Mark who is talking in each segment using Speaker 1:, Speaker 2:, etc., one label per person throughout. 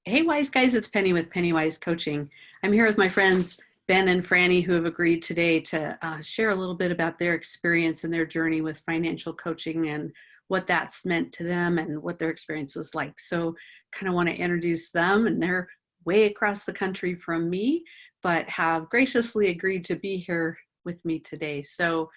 Speaker 1: Hey, wise guys, it's Penny with Pennywise Coaching. I'm here with my friends Ben and Franny, who have agreed today to share a little bit about their experience and their journey with financial coaching and what that's meant to them and what their experience was like. So, kind of want to introduce them, and they're way across the country from me, but have graciously agreed to be here with me today. So,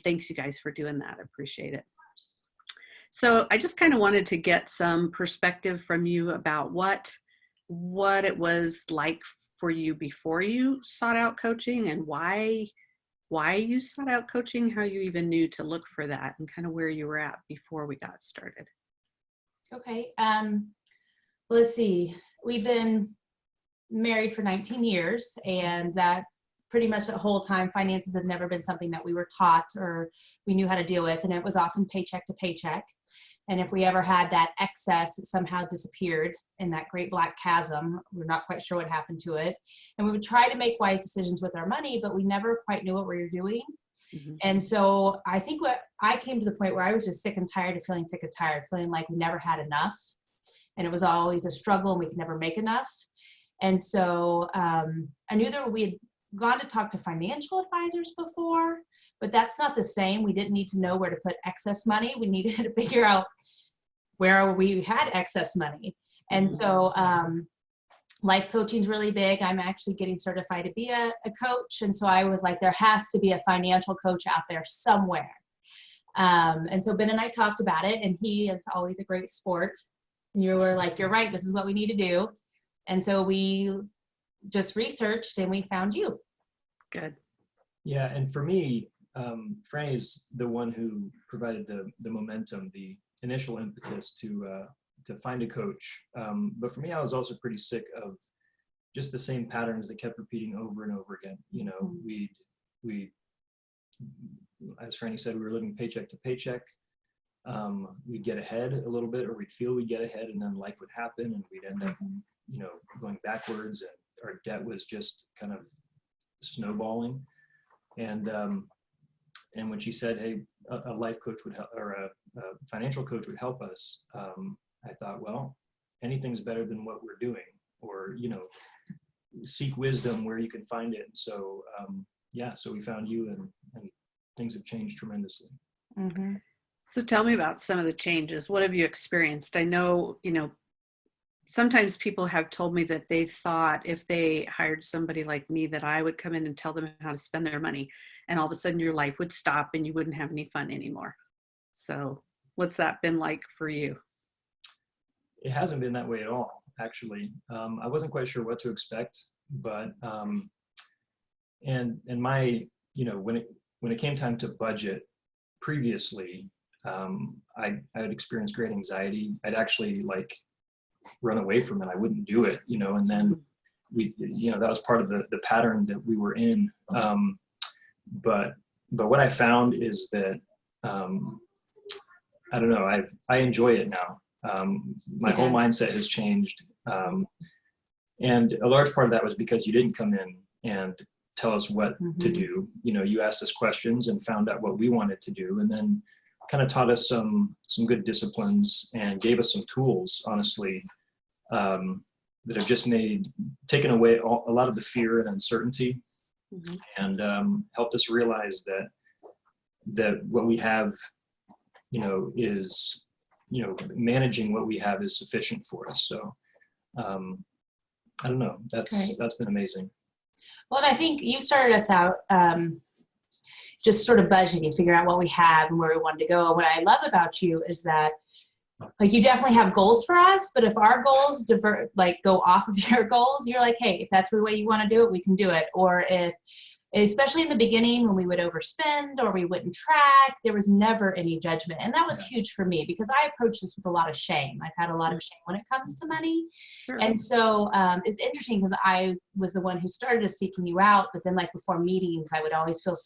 Speaker 1: thanks you guys for doing that. I appreciate it. So I just kind of wanted to get some perspective from you about what it was like for you before you sought out coaching, and why you sought out coaching, how you even knew to look for that, and kind of where you were at before we got started.
Speaker 2: Okay. Let's see. We've been married for 19 years, and that pretty much the whole time finances have never been something that we were taught or we knew how to deal with, and it was often paycheck to paycheck. And if we ever had that excess, it somehow disappeared in that great black chasm. We're not quite sure what happened to it. And we would try to make wise decisions with our money, but we never quite knew what we were doing.
Speaker 1: Mm-hmm.
Speaker 2: And so I think I came to the point where I was just sick and tired of feeling sick and tired, feeling like we never had enough. And it was always a struggle and we could never make enough. And so I knew that we had gone to talk to financial advisors before, but that's not the same. We didn't need to know where to put excess money. We needed to figure out where we had excess money. And so life coaching is really big. I'm actually getting certified to be a coach. And so I was like, there has to be a financial coach out there somewhere. And so Ben and I talked about it, and he is always a great sport. And you were like, you're right, this is what we need to do. And so we just researched and we found you.
Speaker 1: Good.
Speaker 3: Yeah, and for me, Franny is the one who provided the momentum, the initial impetus to find a coach. But for me, I was also pretty sick of just the same patterns that kept repeating over and over again. You know, we as Franny said, we were living paycheck to paycheck. We'd get ahead a little bit, or we'd feel we'd get ahead, and then life would happen, and we'd end up, going backwards, and our debt was just kind of snowballing. And when she said, hey, a life coach would help, or a financial coach would help us, I thought, well, anything's better than what we're doing, or seek wisdom where you can find it. So so we found you, and things have changed tremendously.
Speaker 2: Mm-hmm.
Speaker 1: So tell me about some of the changes. What have you experienced? I know, sometimes people have told me that they thought if they hired somebody like me that I would come in and tell them how to spend their money, and all of a sudden your life would stop and you wouldn't have any fun anymore. So what's that been like for you?
Speaker 3: It hasn't been that way at all, actually. I wasn't quite sure what to expect, but and my, when it came time to budget previously, I had experienced great anxiety. I'd actually run away from it. I wouldn't do it, and then that was part of the pattern that we were in. But what I found is that, I don't know, I enjoy it now. My whole mindset has changed. And a large part of that was because you didn't come in and tell us what to do. You asked us questions and found out what we wanted to do, and then kind of taught us some good disciplines and gave us some tools, honestly, that have just taken away a lot of the fear and uncertainty, and helped us realize that what we have, is, managing what we have is sufficient for us. So I don't know, that's been amazing.
Speaker 2: Well, and I think you started us out just sort of budgeting, figure out what we have and where we wanted to go. What I love about you is that, you definitely have goals for us, but if our goals go off of your goals, you're like, hey, if that's the way you want to do it, we can do it. Or especially in the beginning when we would overspend or we wouldn't track, there was never any judgment. And that was huge for me, because I approach this with a lot of shame. I've had a lot of shame when it comes to money.
Speaker 1: Sure.
Speaker 2: And so it's interesting, because I was the one who started seeking you out, but then before meetings, I would always feel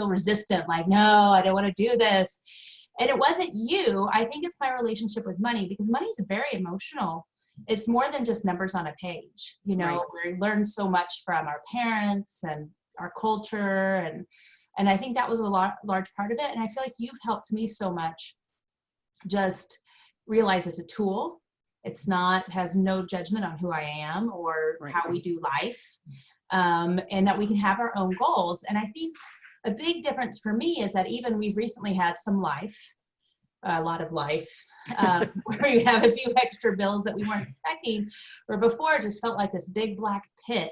Speaker 2: resistant, no, I don't want to do this. And it wasn't you. I think it's my relationship with money, because money is very emotional. It's more than just numbers on a page. We learn so much from our parents and our culture, and I think that was a large part of it. And I feel like you've helped me so much just realize it's a tool, Has no judgment on who I am or
Speaker 1: Right.
Speaker 2: how we do life. And that we can have our own goals. And I think a big difference for me is that even we've recently had a lot of life, where you have a few extra bills that we weren't expecting, where before it just felt like this big black pit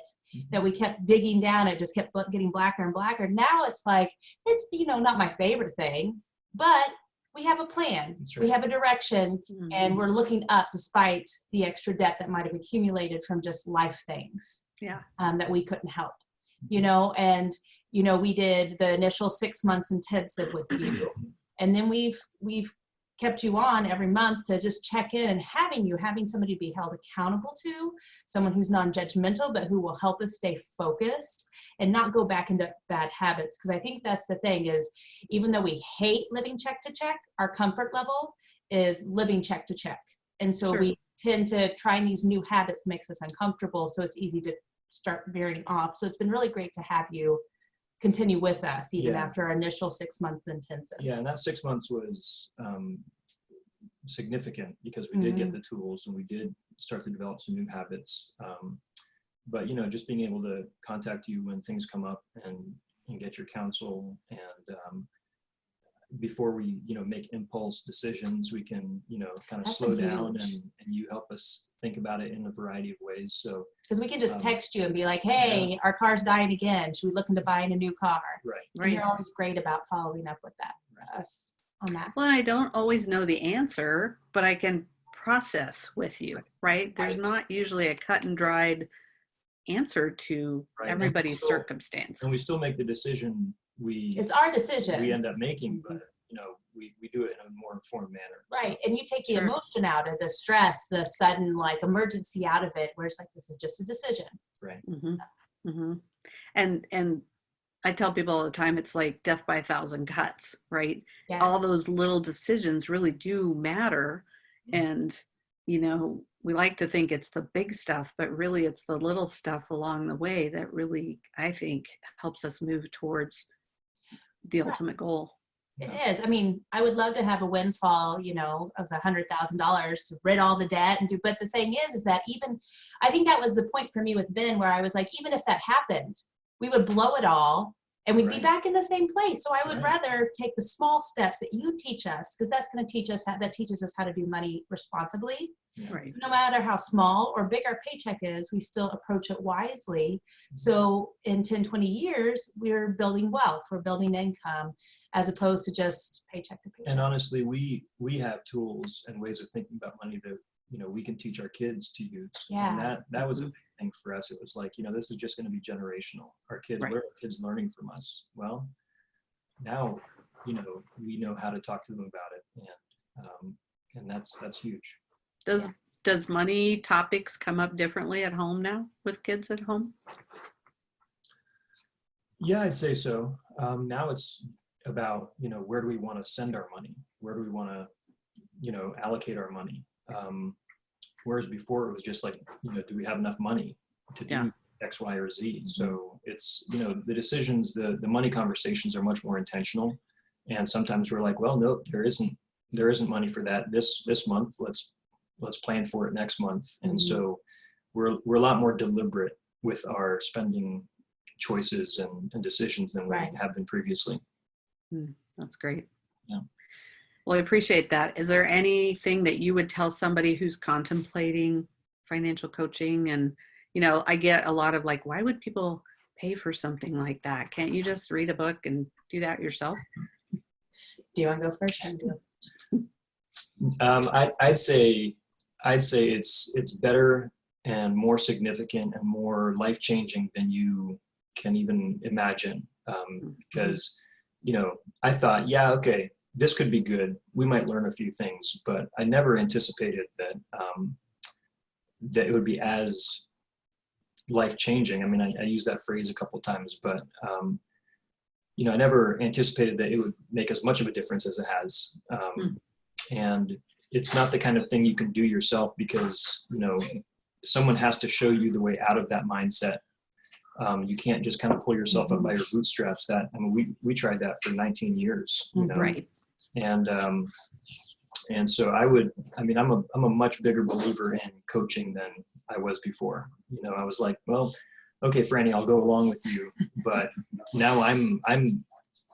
Speaker 2: that we kept digging down. It just kept getting blacker and blacker. Now it's like, it's, not my favorite thing, but we have a plan.
Speaker 3: That's
Speaker 2: We
Speaker 3: right.
Speaker 2: have a direction,
Speaker 1: Mhm.
Speaker 2: and we're looking up despite the extra debt that might have accumulated from just life things.
Speaker 1: Yeah.
Speaker 2: That we couldn't help, and we did the initial 6 months intensive with you, and then we've kept you on every month to just check in, and having somebody to be held accountable to, someone who's non-judgmental, but who will help us stay focused and not go back into bad habits. Because I think that's the thing is, even though we hate living check to check, our comfort level is living check to check. And so
Speaker 1: Sure.
Speaker 2: we tend to try these new habits makes us uncomfortable. So it's easy to start veering off. So it's been really great to have you continue with us even
Speaker 3: Yeah.
Speaker 2: after our initial 6 month intensive.
Speaker 3: Yeah, and that 6 months was significant because we did get the tools and we did start to develop some new habits. But just being able to contact you when things come up and get your counsel, and before we make impulse decisions, we can kind of
Speaker 2: That's
Speaker 3: slow
Speaker 2: been
Speaker 3: down,
Speaker 2: huge.
Speaker 3: and you help us think about it in a variety of ways. So
Speaker 2: Because we can just
Speaker 3: Um,
Speaker 2: text you and be like, hey, our car's dying again. Should we look into buying a new car?
Speaker 3: right.
Speaker 2: And
Speaker 1: Right.
Speaker 2: you're always great about following up with that, us on that.
Speaker 1: Well, and I don't always know the answer, but I can process with you, right? There's
Speaker 2: Right.
Speaker 1: not usually a cut and dried answer to
Speaker 3: Right, and
Speaker 1: everybody's
Speaker 3: still-
Speaker 1: circumstance.
Speaker 3: And we still make the decision
Speaker 2: It's our decision.
Speaker 3: we end up making,
Speaker 1: Mhm.
Speaker 3: but we do it in a more informed manner. So,
Speaker 2: Right. And you take the
Speaker 1: Sure.
Speaker 2: emotion out of the stress, the sudden emergency out of it, where it's like, this is just a decision.
Speaker 1: hmm hmm And I tell people all the time, it's like death by a thousand cuts, right?
Speaker 2: Yes.
Speaker 1: All those little decisions really do matter. And, we like to think it's the big stuff, but really it's the little stuff along the way that really, I think, helps us move towards the
Speaker 2: Right.
Speaker 1: ultimate goal.
Speaker 2: It is. I mean, I would love to have a windfall, of $100,000 to rid all the debt and do. But the thing is that I think that was the point for me with Ben, where I was like, even if that happened, we would blow it all and we'd be
Speaker 3: Right.
Speaker 2: back in the same place. So I would
Speaker 3: Right.
Speaker 2: rather take the small steps that you teach us, because that's going to teaches us how to do money responsibly.
Speaker 1: Right.
Speaker 2: So no matter how small or big our paycheck is, we still approach it wisely. So in 10, 20 years, we're building wealth, we're building income, as opposed to just paycheck to paycheck.
Speaker 3: And honestly, we have tools and ways of thinking about money that we can teach our kids to use.
Speaker 2: Yeah.
Speaker 3: And that was a big thing for us. It was like, this is just going to be generational. Our kids,
Speaker 1: Right.
Speaker 3: what are our kids learning from us? Well, now we know how to talk to them about it, and that's huge.
Speaker 1: Does money topics come up differently at home now with kids at home?
Speaker 3: Yeah, I'd say so. Now it's about, where do we want to send our money? Where do we want to, allocate our money? Whereas before it was just like, do we have enough money to do
Speaker 1: Yeah.
Speaker 3: X, Y, or Z? So it's, the decisions, the money conversations are much more intentional. And sometimes we're like, well, no, there isn't money for that this month. Let's plan for it next month. And so we're a lot more deliberate with our spending choices and decisions than we
Speaker 2: Right.
Speaker 3: have been previously.
Speaker 1: That's great.
Speaker 3: Yeah.
Speaker 1: Well, I appreciate that. Is there anything that you would tell somebody who's contemplating financial coaching? And, I get a lot of like, why would people pay for something like that? Can't you just read a book and do that yourself?
Speaker 2: Do you want to go first? Or do
Speaker 3: I'd say it's better and more significant and more life-changing than you can even imagine. Because, I thought, yeah, okay, this could be good. We might learn a few things, but I never anticipated that that it would be as life-changing. I mean, I use that phrase a couple of times, but I never anticipated that it would make as much of a difference as it has. And it's not the kind of thing you can do yourself, because someone has to show you the way out of that mindset. You can't just kind of pull yourself up by your bootstraps. And so I'm a much bigger believer in coaching than I was before. I was like, well, okay, Franny, I'll go along with you. But now I'm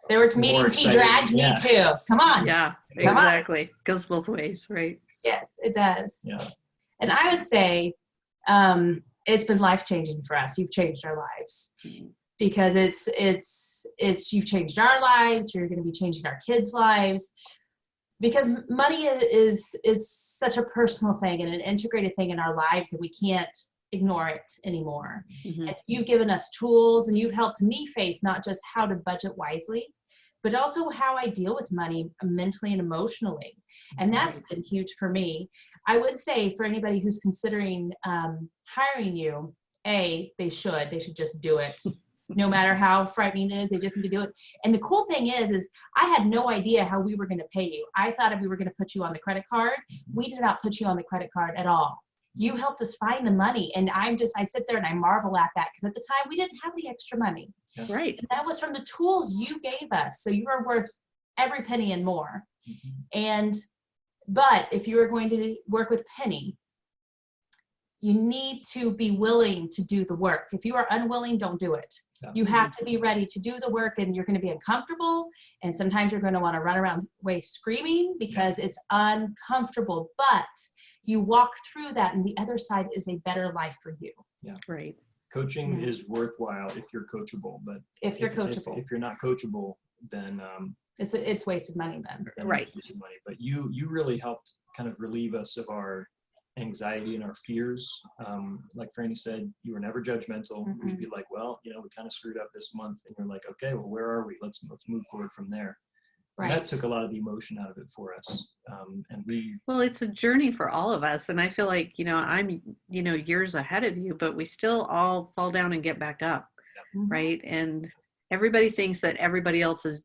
Speaker 2: There were
Speaker 3: more
Speaker 2: meetings he
Speaker 3: excited.
Speaker 2: dragged me to. Come on.
Speaker 1: Yeah,
Speaker 2: Come on.
Speaker 1: exactly. Goes both ways, right?
Speaker 2: Yes, it does.
Speaker 3: Yeah.
Speaker 2: And I would say it's been life-changing for us. You've changed our lives because it's you've changed our lives. You're going to be changing our kids' lives because money is such a personal thing and an integrated thing in our lives that we can't ignore it anymore.
Speaker 1: Mhm.
Speaker 2: And you've given us tools and you've helped me face not just how to budget wisely, but also how I deal with money mentally and emotionally. And that's been huge for me. I would say for anybody who's considering hiring you, they should just do it. No matter how frightening it is, they just need to do it. And the cool thing is I had no idea how we were going to pay you. I thought we were going to put you on the credit card. We did not put you on the credit card at all. You helped us find the money. And I sit there and I marvel at that because at the time we didn't have the extra money.
Speaker 1: Right.
Speaker 2: And that was from the tools you gave us. So you are worth every penny and more. But if you are going to work with Penny, you need to be willing to do the work. If you are unwilling, don't do it.
Speaker 3: Yeah.
Speaker 2: You have to be ready to do the work, and you're going to be uncomfortable. And sometimes you're going to want to run around way screaming because it's uncomfortable. But you walk through that, and the other side is a better life for you.
Speaker 3: Yeah.
Speaker 1: Right.
Speaker 3: Coaching is worthwhile if you're coachable, but
Speaker 2: If you're coachable,
Speaker 3: if you're not coachable, then
Speaker 2: it's wasted money then.
Speaker 1: Right.
Speaker 3: it's wasted money. But you really helped kind of relieve us of our anxiety and our fears. Like Franny said, you were never judgmental. We'd be like, well, we kind of screwed up this month, and you're like, okay, well, where are we? Let's move forward from there.
Speaker 2: Right.
Speaker 3: And that took a lot of the emotion out of it for us.
Speaker 1: Well, it's a journey for all of us. And I feel like, I'm, years ahead of you, but we still all fall down and get back up. Right. And everybody thinks that everybody else is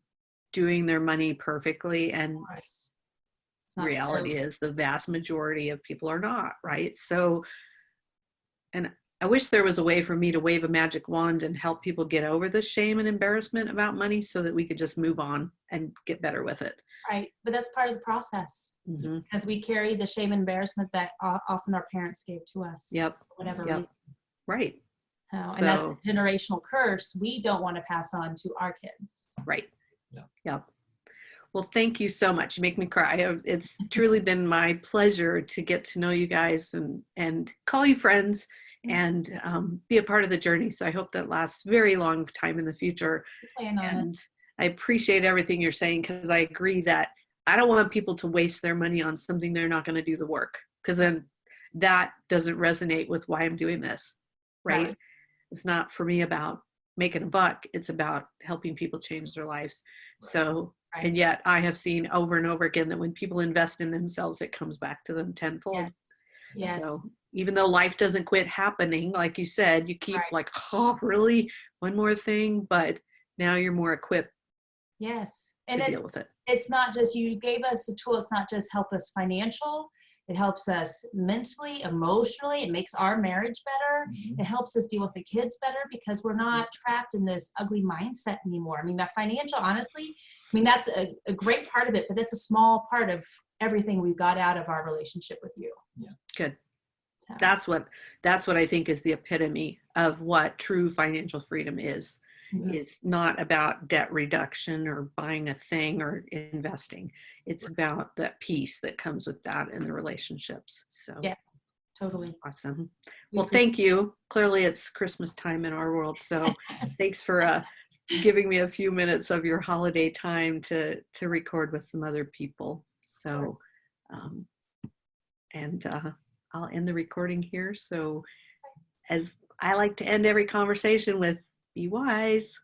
Speaker 1: doing their money perfectly. And reality is the vast majority of people are not. Right. So, and I wish there was a way for me to wave a magic wand and help people get over the shame and embarrassment about money so that we could just move on and get better with it.
Speaker 2: Right. But that's part of the process because we carry the shame and embarrassment that often our parents gave to us.
Speaker 1: Yep.
Speaker 2: For whatever
Speaker 1: Yep.
Speaker 2: reason.
Speaker 1: Right.
Speaker 2: And that's a generational curse we don't want to pass on to our kids.
Speaker 1: Right.
Speaker 3: Yeah.
Speaker 1: Yep. Well, thank you so much. You make me cry. It's truly been my pleasure to get to know you guys and call you friends and be a part of the journey. So I hope that lasts very long time in the future. And I appreciate everything you're saying because I agree that I don't want people to waste their money on something they're not going to do the work because then that doesn't resonate with why I'm doing this, right? It's not for me about making a buck. It's about helping people change their lives. Right. So, and yet I have seen over and over again that when people invest in themselves, it comes back to them tenfold.
Speaker 2: Yes.
Speaker 1: So even though life doesn't quit happening, like you said, you keep like, oh, really? One more thing, but now you're more equipped.
Speaker 2: Yes.
Speaker 1: And to deal with it.
Speaker 2: It's not just, you gave us the tool. It's not just help us financial. It helps us mentally, emotionally. It makes our marriage better. It helps us deal with the kids better because we're not trapped in this ugly mindset anymore. I mean, that financial, honestly, that's a great part of it, but that's a small part of everything we've got out of our relationship with you.
Speaker 1: Yeah. Good. So. That's what I think is the epitome of what true financial freedom is. Is not about debt reduction or buying a thing or investing. It's about that peace that comes with that in the relationships. So
Speaker 2: yes, totally.
Speaker 1: Awesome. Well, thank you. Clearly it's Christmas time in our world. So thanks for giving me a few minutes of your holiday time to record with some other people. So, I'll end the recording here. So as I like to end every conversation with, be wise.